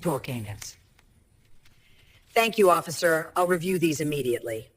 Dorkings. Thank you, officer. I'll review these immediately.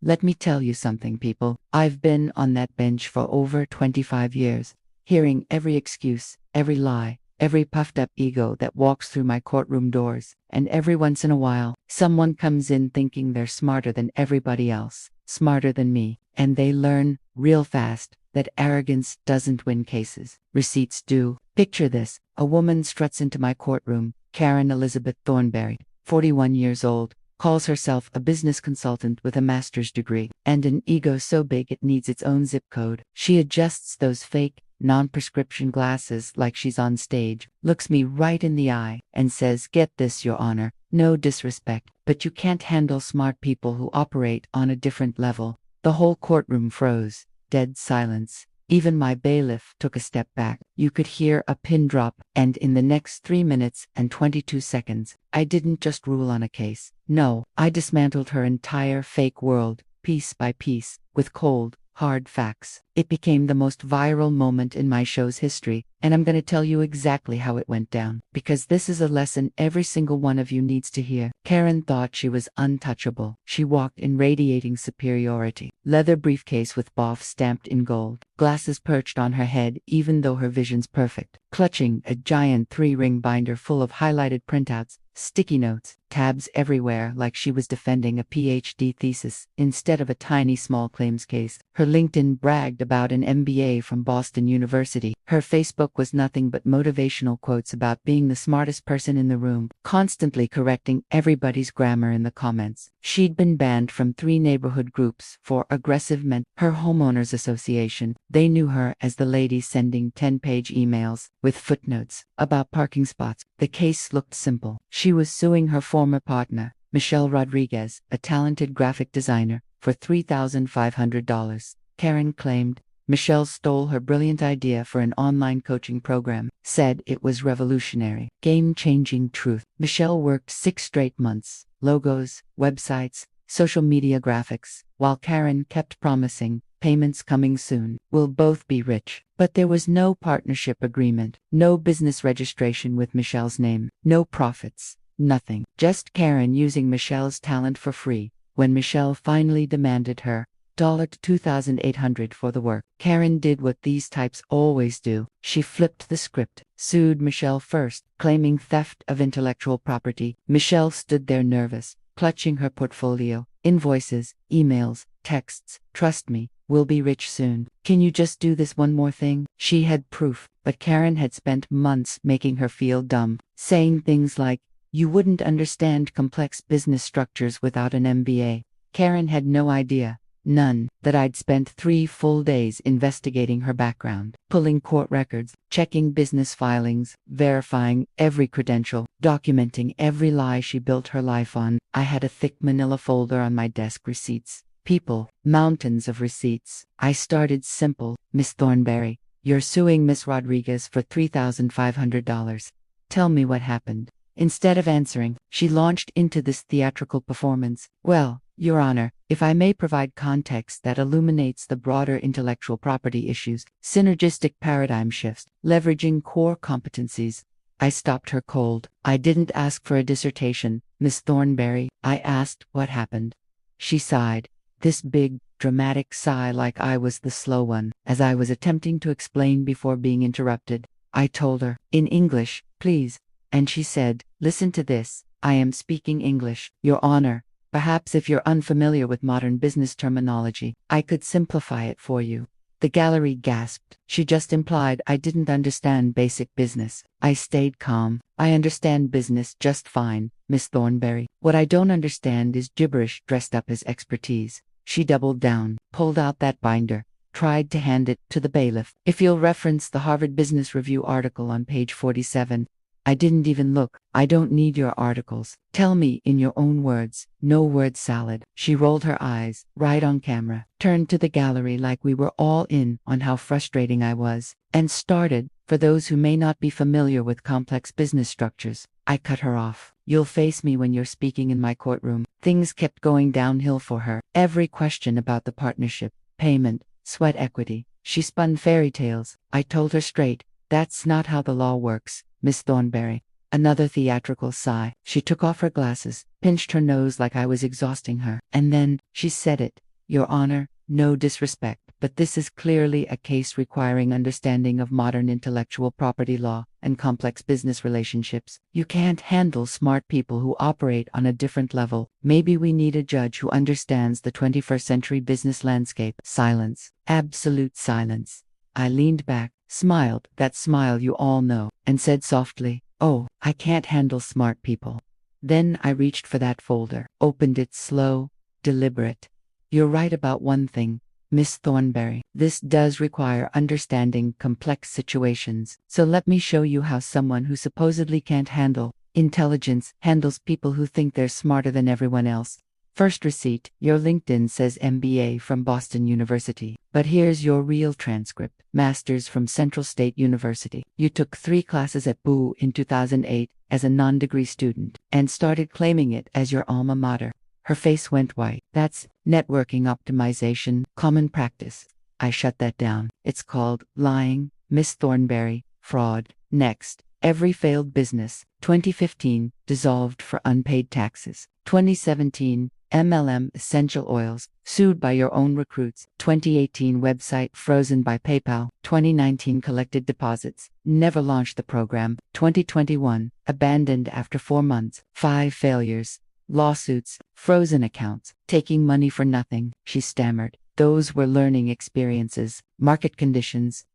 Let me tell you something, people. I've been on that bench for over 25 years, hearing every excuse, every lie, every puffed-up ego that walks through my courtroom doors, and every once in a while, someone comes in thinking they're smarter than everybody else, smarter than me, and they learn, real fast, that arrogance doesn't win cases. Receipts do. Picture this. A woman struts into my courtroom, Karen Elizabeth Thornberry, 41 years old, calls herself a business consultant with a master's degree, and an ego so big it needs its own zip code. She adjusts those fake, non-prescription glasses like she's on stage, looks me right in the eye, and says, "Get this, Your Honor, no disrespect, but you can't handle smart people who operate on a different level." The whole courtroom froze. Dead silence. Even my bailiff took a step back. You could hear a pin drop, and in the next 3 minutes and 22 seconds, I didn't just rule on a case. No, I dismantled her entire fake world, piece by piece, with cold, hard facts. It became the most viral moment in my show's history, and I'm going to tell you exactly how it went down, because this is a lesson every single one of you needs to hear. Karen thought she was untouchable. She walked in radiating superiority. Leather briefcase with BOF stamped in gold. Glasses perched on her head even though her vision's perfect. Clutching a giant 3-ring binder full of highlighted printouts, sticky notes, tabs everywhere like she was defending a PhD thesis instead of a tiny small claims case. Her LinkedIn bragged about an MBA from Boston University. Her Facebook was nothing but motivational quotes about being the smartest person in the room, constantly correcting everybody's grammar in the comments. She'd been banned from 3 neighborhood groups for aggressive men. Her homeowners association, they knew her as the lady sending 10-page emails with footnotes about parking spots. The case looked simple. She was suing her former partner, Michelle Rodriguez, a talented graphic designer, for $3,500. Karen claimed Michelle stole her brilliant idea for an online coaching program, said it was revolutionary, game-changing truth. Michelle worked 6 straight months, logos, websites, social media graphics, while Karen kept promising, payments coming soon, we'll both be rich. But there was no partnership agreement, no business registration with Michelle's name, no profits, nothing. Just Karen using Michelle's talent for free. When Michelle finally demanded her $2,800 for the work, Karen did what these types always do. She flipped the script, sued Michelle first, claiming theft of intellectual property. Michelle stood there nervous, clutching her portfolio, invoices, emails, texts. "Trust me, we'll be rich soon. Can you just do this one more thing?" She had proof, but Karen had spent months making her feel dumb, saying things like, "You wouldn't understand complex business structures without an MBA." Karen had no idea, none, that I'd spent 3 full days investigating her background, pulling court records, checking business filings, verifying every credential, documenting every lie she built her life on. I had a thick manila folder on my desk. Receipts. People, mountains of receipts. I started simple. "Miss Thornberry, you're suing Miss Rodriguez for $3,500. Tell me what happened." Instead of answering, she launched into this theatrical performance. "Well, Your Honor, if I may provide context that illuminates the broader intellectual property issues, synergistic paradigm shifts, leveraging core competencies." I stopped her cold. "I didn't ask for a dissertation, Miss Thornberry. I asked what happened." She sighed. This big, dramatic sigh like I was the slow one, as I was attempting to explain before being interrupted. I told her, in English, please. And she said, "Listen to this. I am speaking English, Your Honor. Perhaps if you're unfamiliar with modern business terminology, I could simplify it for you." The gallery gasped. She just implied I didn't understand basic business. I stayed calm. "I understand business just fine, Miss Thornberry. What I don't understand is gibberish dressed up as expertise." She doubled down, pulled out that binder, tried to hand it to the bailiff. "If you'll reference the Harvard Business Review article on page 47. I didn't even look. "I don't need your articles. Tell me in your own words. No word salad." She rolled her eyes, right on camera, turned to the gallery like we were all in on how frustrating I was, and started, for those who may not be familiar with complex business structures. I cut her off. "You'll face me when you're speaking in my courtroom." Things kept going downhill for her. Every question about the partnership, payment, sweat equity, She spun fairy tales. I told her straight, that's not how the law works, Miss Thornberry. Another theatrical sigh. She took off her glasses, pinched her nose like I was exhausting her, and then she said it. Your Honor, no disrespect, but this is clearly a case requiring understanding of modern intellectual property law and complex business relationships. You can't handle smart people who operate on a different level. Maybe we need a judge who understands the 21st century business landscape. Silence. Absolute silence. I leaned back, smiled, that smile you all know, and said softly, "Oh, I can't handle smart people." Then I reached for that folder, opened it slow, deliberate. You're right about one thing, Miss Thornberry. This does require understanding complex situations. So let me show you how someone who supposedly can't handle intelligence handles people who think they're smarter than everyone else. First receipt, your LinkedIn says MBA from Boston University. But here's your real transcript. Master's from Central State University. You took 3 classes at BU in 2008 as a non-degree student and started claiming it as your alma mater. Her face went white. That's networking optimization, common practice. I shut that down. It's called lying, Miss Thornberry, fraud. Next, every failed business. 2015, dissolved for unpaid taxes. 2017, MLM Essential Oils, sued by your own recruits. 2018 website frozen by PayPal. 2019 collected deposits, never launched the program. 2021, abandoned after 4 months. 5 failures. Lawsuits, frozen accounts, taking money for nothing, she stammered. Those were learning experiences, market conditions.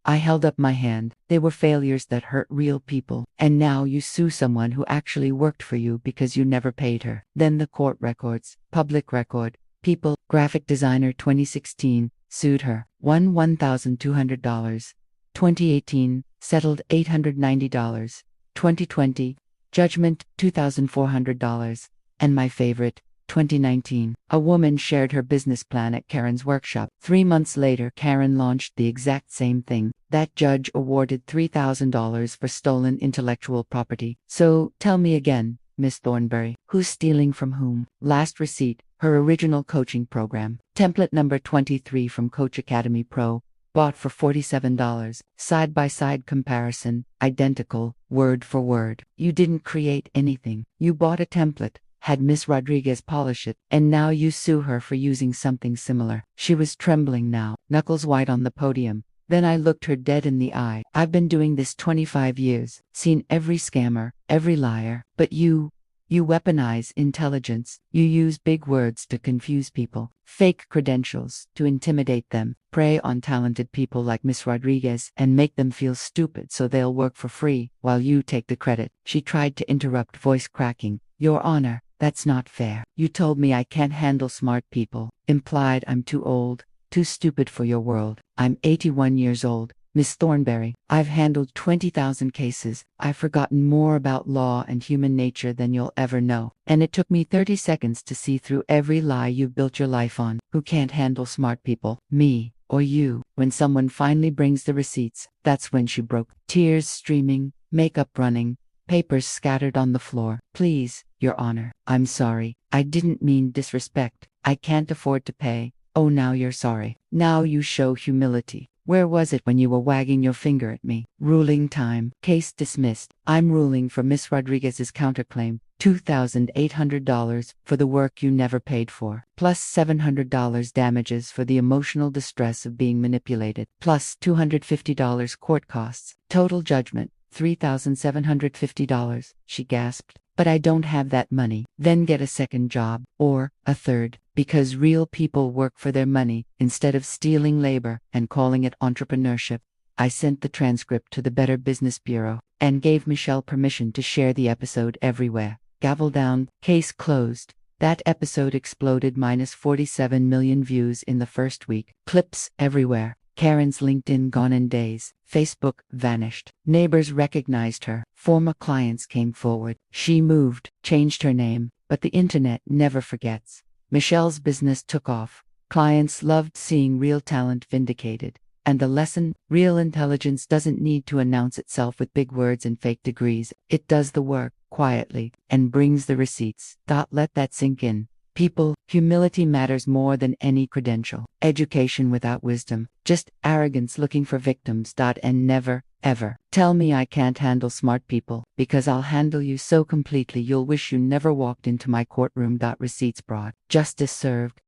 I held up my hand. They were failures that hurt real people. And now you sue someone who actually worked for you because you never paid her. Then the court records, public record, People, graphic designer 2016, sued her, won $1,200. 2018, settled $890. 2020, judgment $2,400. And my favorite, 2019, a woman shared her business plan at Karen's workshop. 3 months later, Karen launched the exact same thing. That judge awarded $3,000 for stolen intellectual property. So, tell me again, Miss Thornberry, who's stealing from whom? Last receipt, her original coaching program. Template number 23 from Coach Academy Pro. Bought for $47. Side-by-side comparison, identical, word for word. You didn't create anything. You bought a template, had Miss Rodriguez polish it, and now you sue her for using something similar. She was trembling now, knuckles white on the podium. Then I looked her dead in the eye. I've been doing this 25 years, seen every scammer, every liar, but you weaponize intelligence. You use big words to confuse people, fake credentials to intimidate them, prey on talented people like Miss Rodriguez and make them feel stupid so they'll work for free while you take the credit. She tried to interrupt, voice cracking. Your Honor, that's not fair. You told me I can't handle smart people, implied I'm too old, too stupid for your world. I'm 81 years old. Miss Thornberry, I've handled 20,000 cases. I've forgotten more about law and human nature than you'll ever know. And it took me 30 seconds to see through every lie you've built your life on. Who can't handle smart people? Me, or you? When someone finally brings the receipts, that's when she broke. Tears streaming, makeup running, papers scattered on the floor. Please, Your Honor, I'm sorry. I didn't mean disrespect. I can't afford to pay. Oh, now you're sorry. Now you show humility. Where was it when you were wagging your finger at me? Ruling time. Case dismissed. I'm ruling for Miss Rodriguez's counterclaim. $2,800 for the work you never paid for, plus $700 damages for the emotional distress of being manipulated, plus $250 court costs. Total judgment, $3,750, she gasped. But I don't have that money. Then get a second job, or a third, because real people work for their money instead of stealing labor and calling it entrepreneurship. I sent the transcript to the Better Business Bureau and gave Michelle permission to share the episode everywhere. Gavel down, case closed. That episode exploded, minus 47 million views in the first week. Clips everywhere. Karen's LinkedIn gone in days. Facebook vanished. Neighbors recognized her. Former clients came forward. She moved, changed her name, but the internet never forgets. Michelle's business took off. Clients loved seeing real talent vindicated. And the lesson, real intelligence doesn't need to announce itself with big words and fake degrees. It does the work, quietly, and brings the receipts. Let that sink in. People, humility matters more than any credential. Education without wisdom, just arrogance looking for victims. And never, ever tell me I can't handle smart people, because I'll handle you so completely you'll wish you never walked into my courtroom. Receipts brought, justice served.